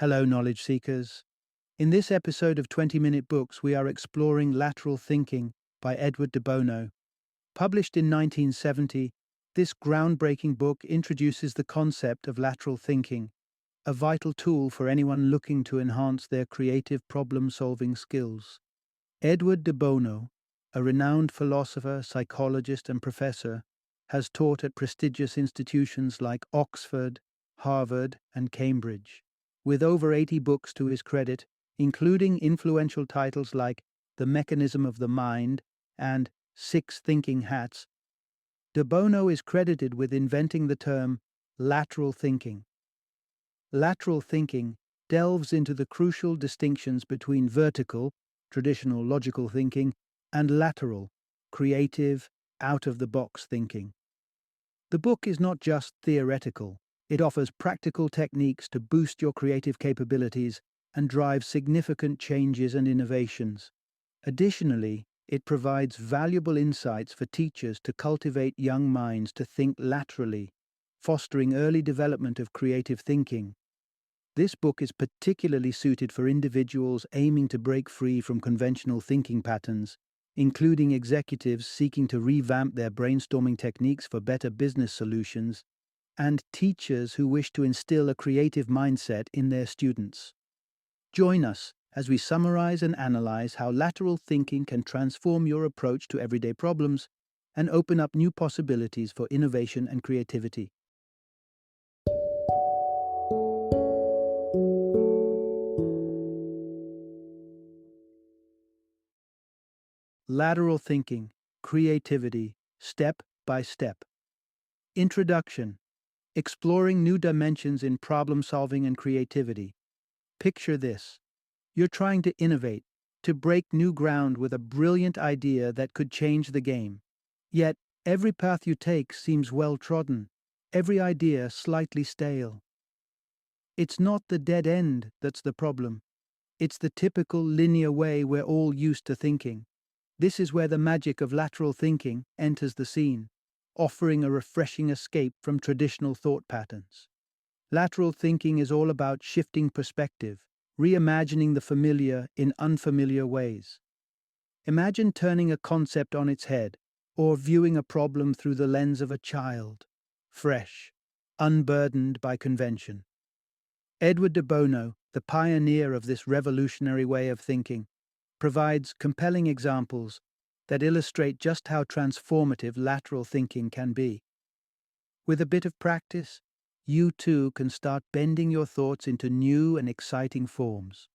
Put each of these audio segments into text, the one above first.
Hello, knowledge seekers. In this episode of 20-Minute Books, we are exploring Lateral Thinking by Edward de Bono. Published in 1970, this groundbreaking book introduces the concept of lateral thinking, a vital tool for anyone looking to enhance their creative problem-solving skills. Edward de Bono, a renowned philosopher, psychologist, and professor, has taught at prestigious institutions like Oxford, Harvard, and Cambridge. With over 80 books to his credit, including influential titles like The Mechanism of the Mind and Six Thinking Hats, de Bono is credited with inventing the term lateral thinking. Lateral thinking delves into the crucial distinctions between vertical, traditional logical thinking, and lateral, creative, out-of-the-box thinking. The book is not just theoretical. It offers practical techniques to boost your creative capabilities and drive significant changes and innovations. Additionally, it provides valuable insights for teachers to cultivate young minds to think laterally, fostering early development of creative thinking. This book is particularly suited for individuals aiming to break free from conventional thinking patterns, including executives seeking to revamp their brainstorming techniques for better business solutions, and teachers who wish to instill a creative mindset in their students. Join us as we summarize and analyze how lateral thinking can transform your approach to everyday problems and open up new possibilities for innovation and creativity. Lateral thinking, creativity, step by step. Introduction. Exploring new dimensions in problem solving and creativity. Picture this. You're trying to innovate, to break new ground with a brilliant idea that could change the game. Yet, every path you take seems well trodden, every idea slightly stale. It's not the dead end that's the problem. It's the typical linear way we're all used to thinking. This is where the magic of lateral thinking enters the scene, offering a refreshing escape from traditional thought patterns. Lateral thinking is all about shifting perspective, reimagining the familiar in unfamiliar ways. Imagine turning a concept on its head, or viewing a problem through the lens of a child, fresh, unburdened by convention. Edward de Bono, the pioneer of this revolutionary way of thinking, provides compelling examples that illustrate just how transformative lateral thinking can be. With a bit of practice, you too can start bending your thoughts into new and exciting forms.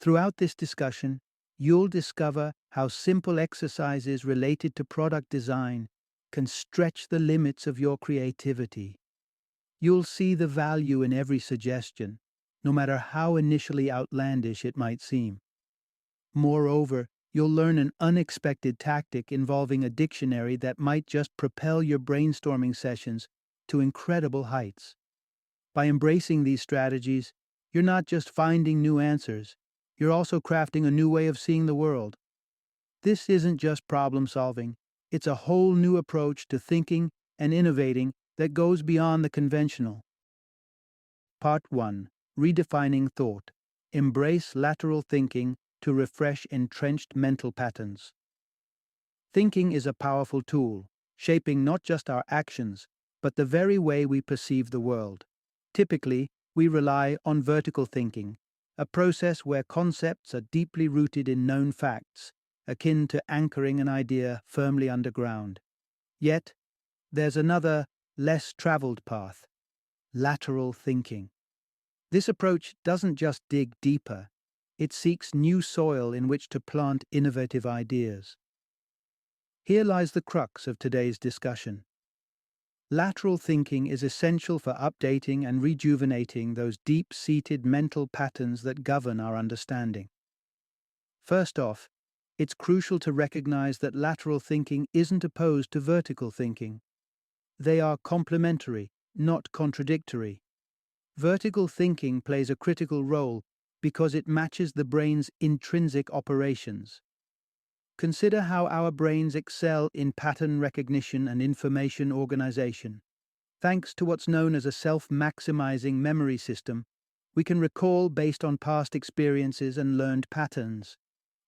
Throughout this discussion, you'll discover how simple exercises related to product design can stretch the limits of your creativity. You'll see the value in every suggestion, no matter how initially outlandish it might seem. Moreover, you'll learn an unexpected tactic involving a dictionary that might just propel your brainstorming sessions to incredible heights. By embracing these strategies, you're not just finding new answers, you're also crafting a new way of seeing the world. This isn't just problem solving, it's a whole new approach to thinking and innovating that goes beyond the conventional. Part 1. Redefining Thought. Embrace lateral thinking to refresh entrenched mental patterns. Thinking is a powerful tool, shaping not just our actions, but the very way we perceive the world. Typically, we rely on vertical thinking, a process where concepts are deeply rooted in known facts, akin to anchoring an idea firmly underground. Yet, there's another, less traveled path: lateral thinking. This approach doesn't just dig deeper, it seeks new soil in which to plant innovative ideas. Here lies the crux of today's discussion. Lateral thinking is essential for updating and rejuvenating those deep-seated mental patterns that govern our understanding. First off, it's crucial to recognize that lateral thinking isn't opposed to vertical thinking. They are complementary, not contradictory. Vertical thinking plays a critical role because it matches the brain's intrinsic operations. Consider how our brains excel in pattern recognition and information organization. Thanks to what's known as a self-maximizing memory system, We can recall based on past experiences and learned patterns.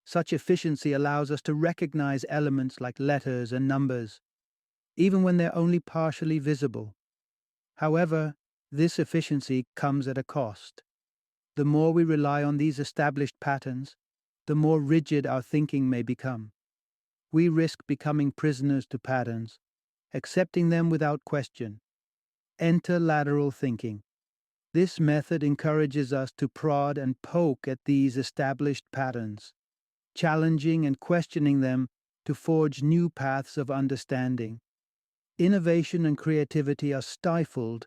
Such efficiency allows us to recognize elements like letters and numbers, even when they're only partially visible. However, this efficiency comes at a cost. The more we rely on these established patterns, the more rigid our thinking may become. We risk becoming prisoners to patterns, accepting them without question. Enter lateral thinking. This method encourages us to prod and poke at these established patterns, challenging and questioning them to forge new paths of understanding. Innovation and creativity are stifled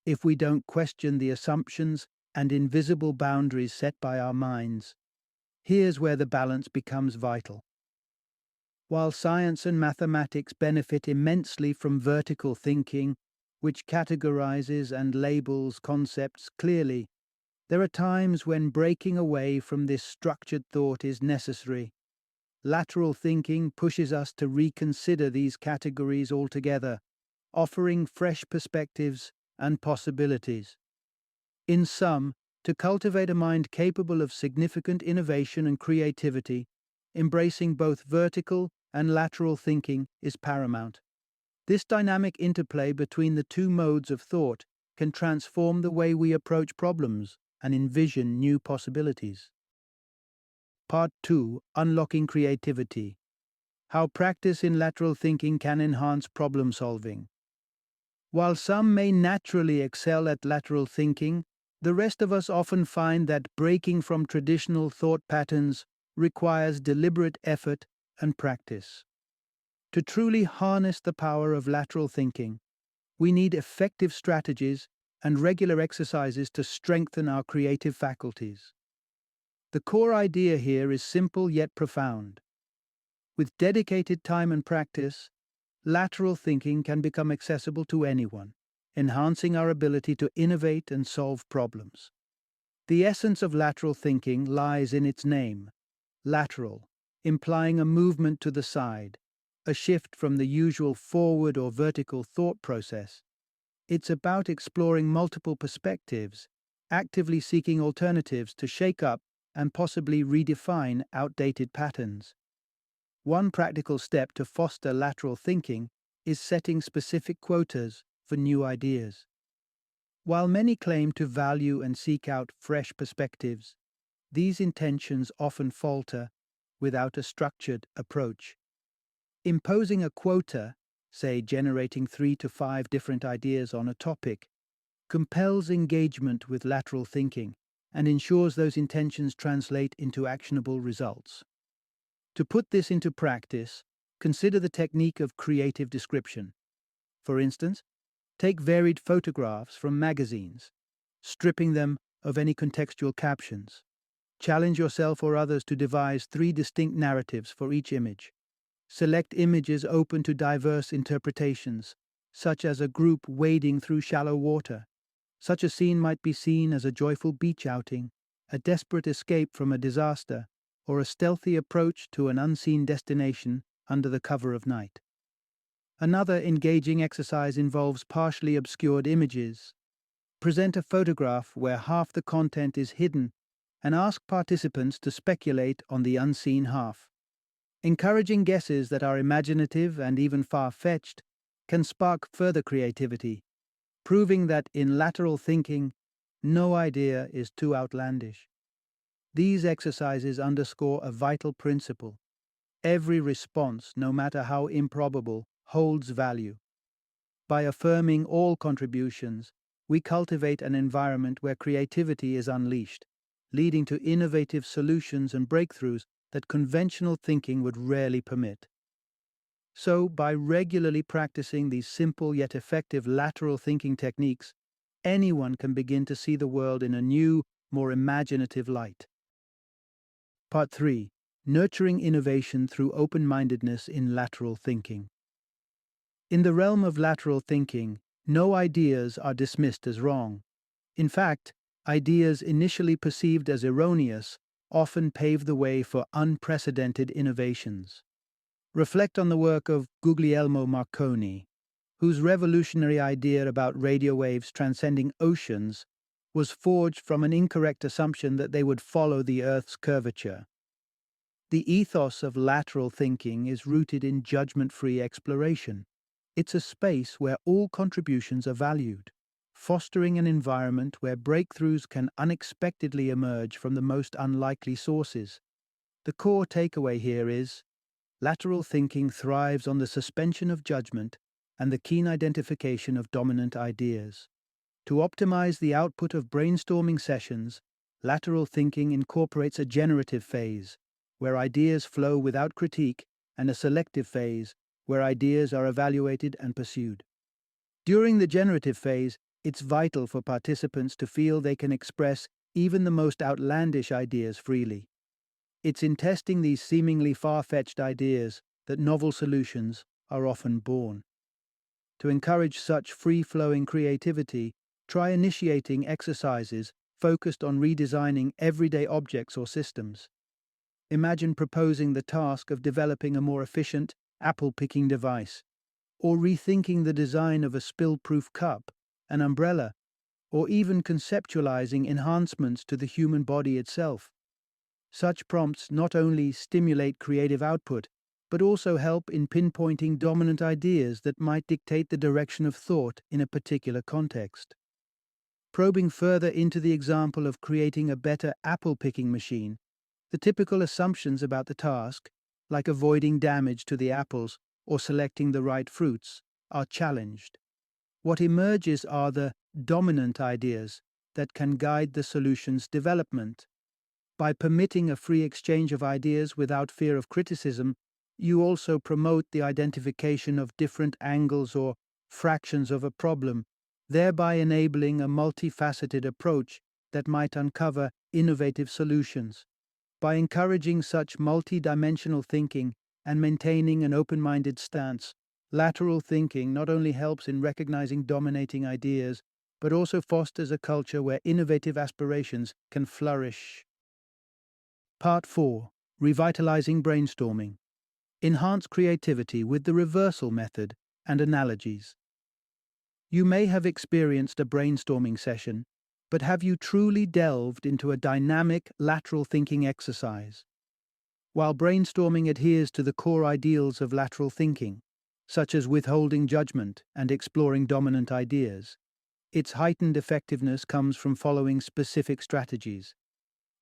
if we don't question the assumptions and invisible boundaries set by our minds. Here's where the balance becomes vital. While science and mathematics benefit immensely from vertical thinking, which categorizes and labels concepts clearly, there are times when breaking away from this structured thought is necessary. Lateral thinking pushes us to reconsider these categories altogether, offering fresh perspectives and possibilities. In sum, to cultivate a mind capable of significant innovation and creativity, embracing both vertical and lateral thinking is paramount. This dynamic interplay between the two modes of thought can transform the way we approach problems and envision new possibilities. Part 2: Unlocking Creativity. How practice in lateral thinking can enhance problem solving. While some may naturally excel at lateral thinking, the rest of us often find that breaking from traditional thought patterns requires deliberate effort and practice. To truly harness the power of lateral thinking, we need effective strategies and regular exercises to strengthen our creative faculties. The core idea here is simple yet profound. With dedicated time and practice, lateral thinking can become accessible to anyone, enhancing our ability to innovate and solve problems. The essence of lateral thinking lies in its name, lateral, implying a movement to the side, a shift from the usual forward or vertical thought process. It's about exploring multiple perspectives, actively seeking alternatives to shake up and possibly redefine outdated patterns. One practical step to foster lateral thinking is setting specific quotas for new ideas. While many claim to value and seek out fresh perspectives, these intentions often falter without a structured approach. Imposing a quota, say generating 3 to 5 different ideas on a topic, compels engagement with lateral thinking and ensures those intentions translate into actionable results. To put this into practice, consider the technique of creative description. For instance, take varied photographs from magazines, stripping them of any contextual captions. Challenge yourself or others to devise 3 distinct narratives for each image. Select images open to diverse interpretations, such as a group wading through shallow water. Such a scene might be seen as a joyful beach outing, a desperate escape from a disaster, or a stealthy approach to an unseen destination under the cover of night. Another engaging exercise involves partially obscured images. Present a photograph where half the content is hidden and ask participants to speculate on the unseen half. Encouraging guesses that are imaginative and even far-fetched can spark further creativity, proving that in lateral thinking, no idea is too outlandish. These exercises underscore a vital principle. Every response, no matter how improbable, holds value. By affirming all contributions, we cultivate an environment where creativity is unleashed, leading to innovative solutions and breakthroughs that conventional thinking would rarely permit. So, by regularly practicing these simple yet effective lateral thinking techniques, anyone can begin to see the world in a new, more imaginative light. Part 3: Nurturing Innovation Through Open-Mindedness in Lateral Thinking. In the realm of lateral thinking, no ideas are dismissed as wrong. In fact, ideas initially perceived as erroneous often pave the way for unprecedented innovations. Reflect on the work of Guglielmo Marconi, whose revolutionary idea about radio waves transcending oceans was forged from an incorrect assumption that they would follow the Earth's curvature. The ethos of lateral thinking is rooted in judgment-free exploration. It's a space where all contributions are valued, fostering an environment where breakthroughs can unexpectedly emerge from the most unlikely sources. The core takeaway here is lateral thinking thrives on the suspension of judgment and the keen identification of dominant ideas. To optimize the output of brainstorming sessions, lateral thinking incorporates a generative phase, where ideas flow without critique, and a selective phase, where ideas are evaluated and pursued. During the generative phase, it's vital for participants to feel they can express even the most outlandish ideas freely. It's in testing these seemingly far-fetched ideas that novel solutions are often born. To encourage such free-flowing creativity, try initiating exercises focused on redesigning everyday objects or systems. Imagine proposing the task of developing a more efficient apple-picking device, or rethinking the design of a spill-proof cup, an umbrella, or even conceptualizing enhancements to the human body itself. Such prompts not only stimulate creative output, but also help in pinpointing dominant ideas that might dictate the direction of thought in a particular context. Probing further into the example of creating a better apple-picking machine, the typical assumptions about the task, like avoiding damage to the apples or selecting the right fruits, are challenged. What emerges are the dominant ideas that can guide the solution's development. By permitting a free exchange of ideas without fear of criticism, you also promote the identification of different angles or fractions of a problem, thereby enabling a multifaceted approach that might uncover innovative solutions. By encouraging such multi-dimensional thinking and maintaining an open-minded stance, lateral thinking not only helps in recognizing dominating ideas, but also fosters a culture where innovative aspirations can flourish. Part 4. Revitalizing brainstorming. Enhance creativity with the reversal method and analogies. You may have experienced a brainstorming session, but have you truly delved into a dynamic lateral thinking exercise? While brainstorming adheres to the core ideals of lateral thinking, such as withholding judgment and exploring dominant ideas, its heightened effectiveness comes from following specific strategies.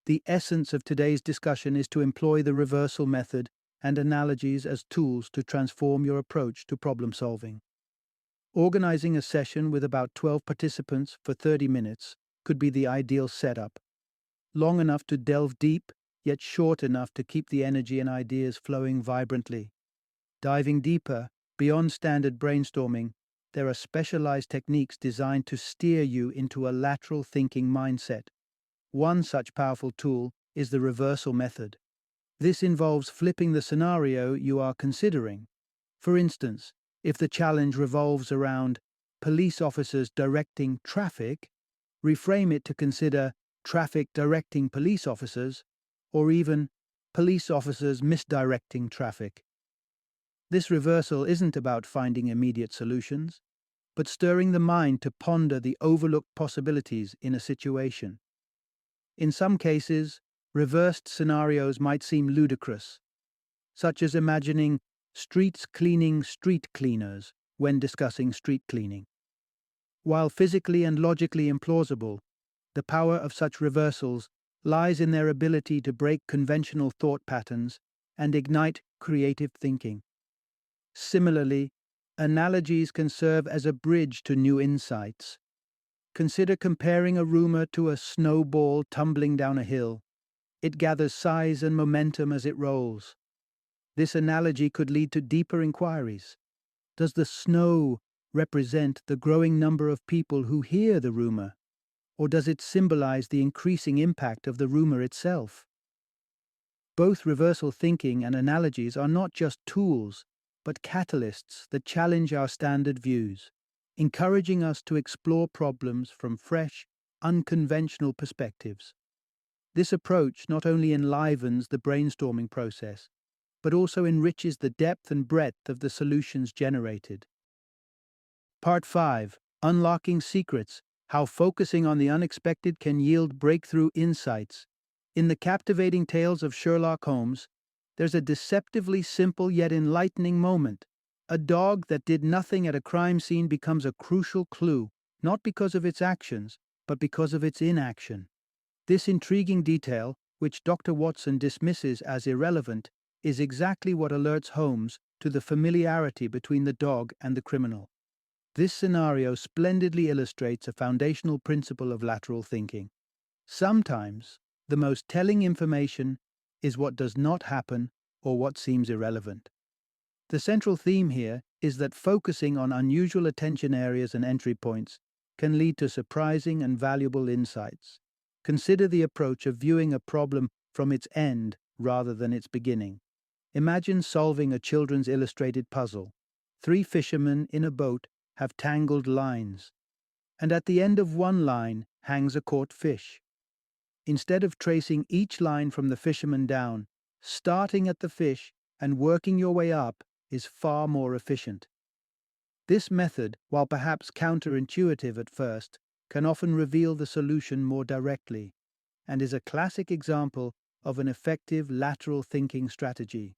The essence of today's discussion is to employ the reversal method and analogies as tools to transform your approach to problem solving. Organizing a session with about 12 participants for 30 minutes could be the ideal setup. Long enough to delve deep, yet short enough to keep the energy and ideas flowing vibrantly. Diving deeper, beyond standard brainstorming, there are specialized techniques designed to steer you into a lateral thinking mindset. One such powerful tool is the reversal method. This involves flipping the scenario you are considering. For instance, if the challenge revolves around police officers directing traffic, reframe it to consider traffic directing police officers, or even police officers misdirecting traffic. This reversal isn't about finding immediate solutions, but stirring the mind to ponder the overlooked possibilities in a situation. In some cases, reversed scenarios might seem ludicrous, such as imagining streets cleaning street cleaners when discussing street cleaning. While physically and logically implausible, the power of such reversals lies in their ability to break conventional thought patterns and ignite creative thinking. Similarly, analogies can serve as a bridge to new insights. Consider comparing a rumor to a snowball tumbling down a hill. It gathers size and momentum as it rolls. This analogy could lead to deeper inquiries. Does the snow represent the growing number of people who hear the rumor, or does it symbolize the increasing impact of the rumor itself? Both reversal thinking and analogies are not just tools, but catalysts that challenge our standard views, encouraging us to explore problems from fresh, unconventional perspectives. This approach not only enlivens the brainstorming process, but also enriches the depth and breadth of the solutions generated. Part 5. Unlocking secrets how focusing on the unexpected can yield breakthrough insights. In the captivating tales of Sherlock Holmes, there's a deceptively simple yet enlightening moment. A dog that did nothing at a crime scene becomes a crucial clue, not because of its actions, but because of its inaction. This intriguing detail, which Dr. Watson dismisses as irrelevant, is exactly what alerts Holmes to the familiarity between the dog and the criminal. This scenario splendidly illustrates a foundational principle of lateral thinking. Sometimes, the most telling information is what does not happen or what seems irrelevant. The central theme here is that focusing on unusual attention areas and entry points can lead to surprising and valuable insights. Consider the approach of viewing a problem from its end rather than its beginning. Imagine solving a children's illustrated puzzle. Three fishermen in a boat have tangled lines, and at the end of one line hangs a caught fish. Instead of tracing each line from the fisherman down, starting at the fish and working your way up is far more efficient. This method, while perhaps counterintuitive at first, can often reveal the solution more directly, and is a classic example of an effective lateral thinking strategy.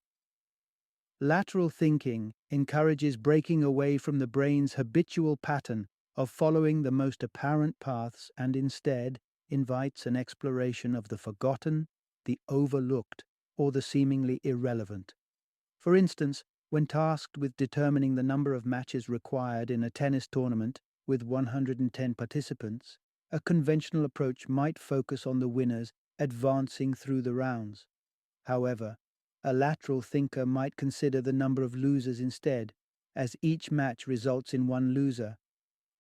Lateral thinking encourages breaking away from the brain's habitual pattern of following the most apparent paths and instead invites an exploration of the forgotten, the overlooked, or the seemingly irrelevant. For instance, when tasked with determining the number of matches required in a tennis tournament with 110 participants, a conventional approach might focus on the winners advancing through the rounds. However, a lateral thinker might consider the number of losers instead, as each match results in one loser.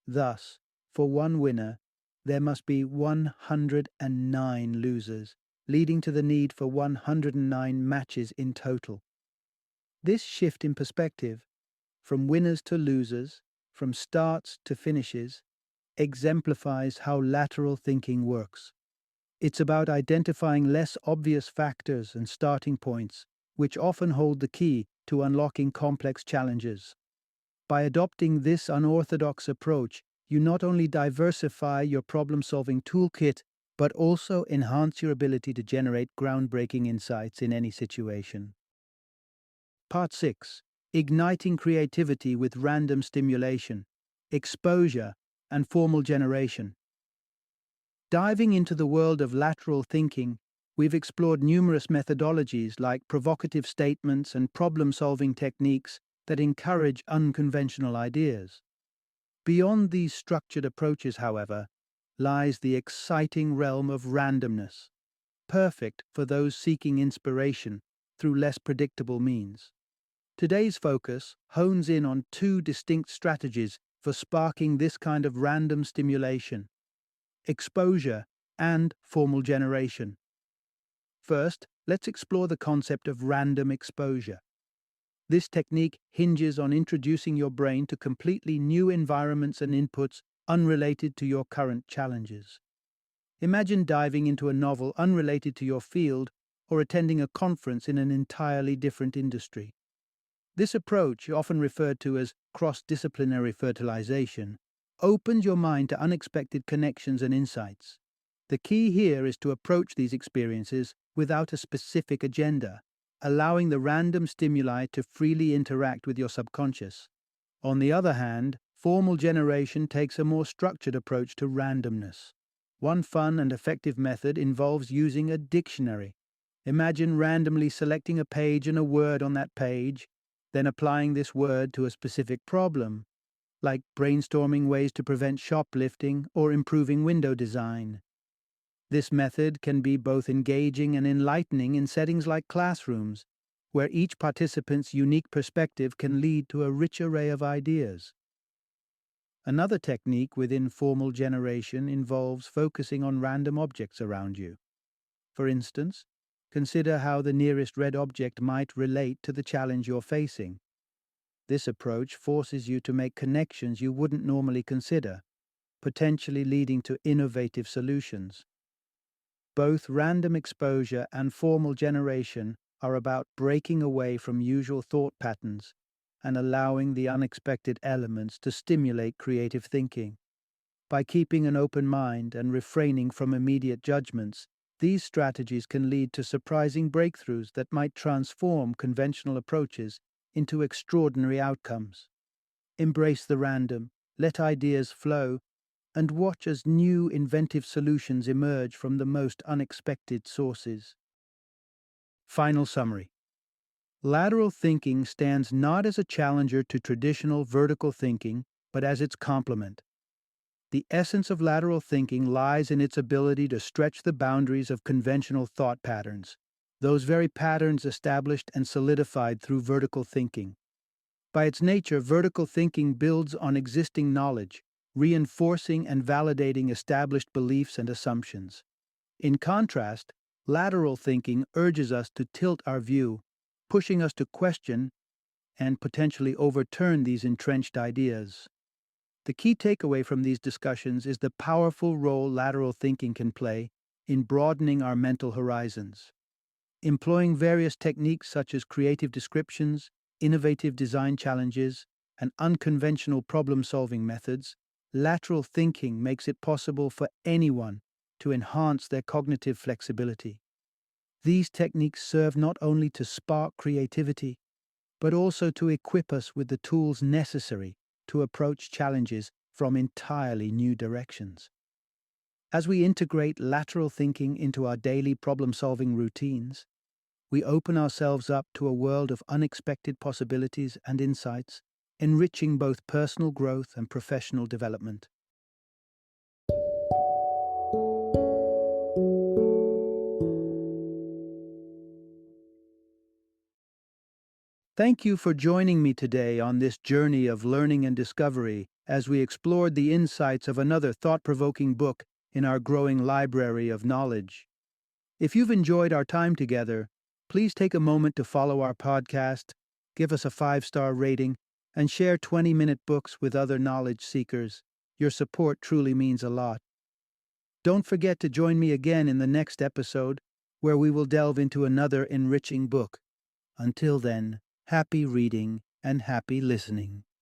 Thus, for one winner, there must be 109 losers, leading to the need for 109 matches in total. This shift in perspective, from winners to losers, from starts to finishes, exemplifies how lateral thinking works. It's about identifying less obvious factors and starting points, which often hold the key to unlocking complex challenges. By adopting this unorthodox approach, you not only diversify your problem-solving toolkit, but also enhance your ability to generate groundbreaking insights in any situation. Part 6. Igniting creativity with random stimulation, exposure, and formal generation. Diving into the world of lateral thinking, we've explored numerous methodologies like provocative statements and problem-solving techniques that encourage unconventional ideas. Beyond these structured approaches, however, lies the exciting realm of randomness, perfect for those seeking inspiration through less predictable means. Today's focus hones in on two distinct strategies for sparking this kind of random stimulation: exposure and formal generation. First, let's explore the concept of random exposure. This technique hinges on introducing your brain to completely new environments and inputs unrelated to your current challenges. Imagine diving into a novel unrelated to your field or attending a conference in an entirely different industry. This approach, often referred to as cross-disciplinary fertilization, opens your mind to unexpected connections and insights. The key here is to approach these experiences without a specific agenda, allowing the random stimuli to freely interact with your subconscious. On the other hand, formal generation takes a more structured approach to randomness. One fun and effective method involves using a dictionary. Imagine randomly selecting a page and a word on that page, then applying this word to a specific problem, like brainstorming ways to prevent shoplifting or improving window design. This method can be both engaging and enlightening in settings like classrooms, where each participant's unique perspective can lead to a rich array of ideas. Another technique within formal generation involves focusing on random objects around you. For instance, consider how the nearest red object might relate to the challenge you're facing. This approach forces you to make connections you wouldn't normally consider, potentially leading to innovative solutions. Both random exposure and formal generation are about breaking away from usual thought patterns and allowing the unexpected elements to stimulate creative thinking. By keeping an open mind and refraining from immediate judgments, these strategies can lead to surprising breakthroughs that might transform conventional approaches into extraordinary outcomes. Embrace the random, let ideas flow, and watch as new inventive solutions emerge from the most unexpected sources. Final summary. Lateral thinking stands not as a challenger to traditional vertical thinking, but as its complement. The essence of lateral thinking lies in its ability to stretch the boundaries of conventional thought patterns, those very patterns established and solidified through vertical thinking. By its nature, vertical thinking builds on existing knowledge, reinforcing and validating established beliefs and assumptions. In contrast, lateral thinking urges us to tilt our view, pushing us to question and potentially overturn these entrenched ideas. The key takeaway from these discussions is the powerful role lateral thinking can play in broadening our mental horizons. Employing various techniques such as creative descriptions, innovative design challenges, and unconventional problem-solving methods, lateral thinking makes it possible for anyone to enhance their cognitive flexibility. These techniques serve not only to spark creativity, but also to equip us with the tools necessary to approach challenges from entirely new directions. As we integrate lateral thinking into our daily problem-solving routines, we open ourselves up to a world of unexpected possibilities and insights, enriching both personal growth and professional development. Thank you for joining me today on this journey of learning and discovery as we explored the insights of another thought-provoking book in our growing library of knowledge. If you've enjoyed our time together, please take a moment to follow our podcast, give us a 5-star rating, and share 20-minute books with other knowledge seekers. Your support truly means a lot. Don't forget to join me again in the next episode, where we will delve into another enriching book. Until then, happy reading and happy listening.